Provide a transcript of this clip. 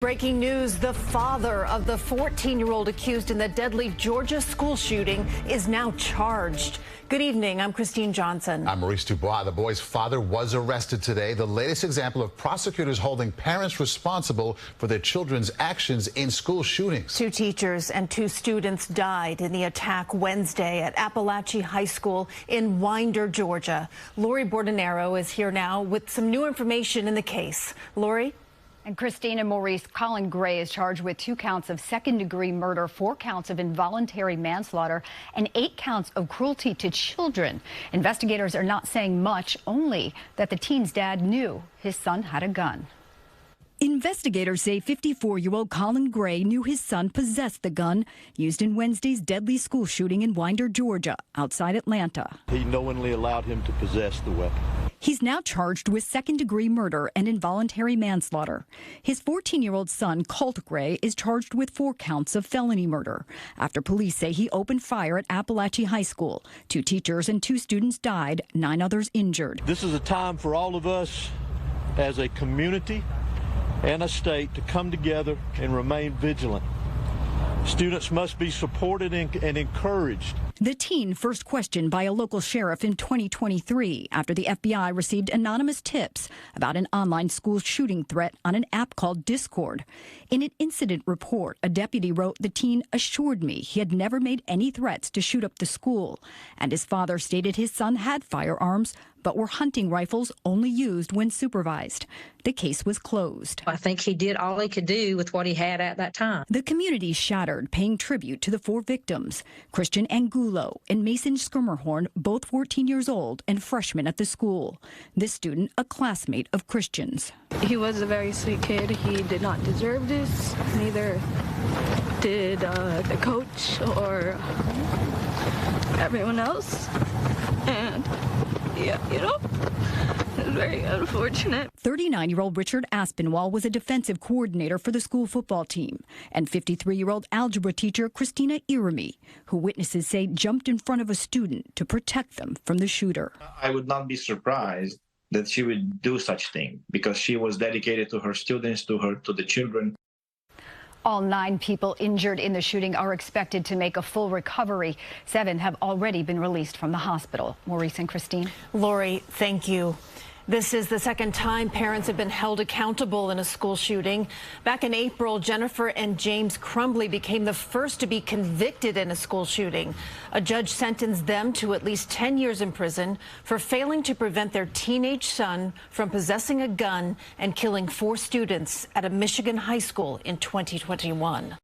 Breaking news, the father of the 14-year-old accused in the deadly Georgia school shooting is now charged. Good evening, I'm Christine Johnson. I'm Maurice Dubois. The boy's father was arrested today. The latest example of prosecutors holding parents responsible for their children's actions in school shootings. 2 teachers and 2 students died in the attack Wednesday at Apalachee High School in Winder, Georgia. Lori Bordenero is here now with some new information in the case. Lori? And Christine and Maurice, Colin Gray is charged with 2 counts of second-degree murder, 4 counts of involuntary manslaughter, and 8 counts of cruelty to children. Investigators are not saying much, only that the teen's dad knew his son had a gun. Investigators say 54-year-old Colin Gray knew his son possessed the gun used in Wednesday's deadly school shooting in Winder, Georgia, outside Atlanta. He knowingly allowed him to possess the weapon. He's now charged with second-degree murder and involuntary manslaughter. His 14-year-old son, Colt Gray, is charged with 4 counts of felony murder after police say he opened fire at Apalachee High School. 2 teachers and 2 students died, 9 others injured. This is a time for all of us as a community and a state to come together and remain vigilant. Students must be supported and encouraged. The teen first questioned by a local sheriff in 2023 after the FBI received anonymous tips about an online school shooting threat on an app called Discord. In an incident report, a deputy wrote, "The teen assured me he had never made any threats to shoot up the school," and his father stated his son had firearms but were hunting rifles only used when supervised. The case was closed. I think he did all he could do with what he had at that time. The community shattered, paying tribute to the 4 victims, Christian Angulo and Mason Skirmerhorn, both 14 years old and freshmen at the school. This student, a classmate of Christian's. He was a very sweet kid. He did not deserve this. Neither did the coach or everyone else. And yeah, you know, it's very unfortunate. 39-year-old Richard Aspinwall was a defensive coordinator for the school football team, and 53-year-old algebra teacher Christina Irami, who witnesses say jumped in front of a student to protect them from the shooter. I would not be surprised that she would do such thing because she was dedicated to her students, to the children. All 9 people injured in the shooting are expected to make a full recovery. 7 have already been released from the hospital. Maurice and Christine. Lori, thank you. This is the second time parents have been held accountable in a school shooting. Back in April, Jennifer and James Crumbly became the first to be convicted in a school shooting. A judge sentenced them to at least 10 years in prison for failing to prevent their teenage son from possessing a gun and killing 4 students at a Michigan high school in 2021.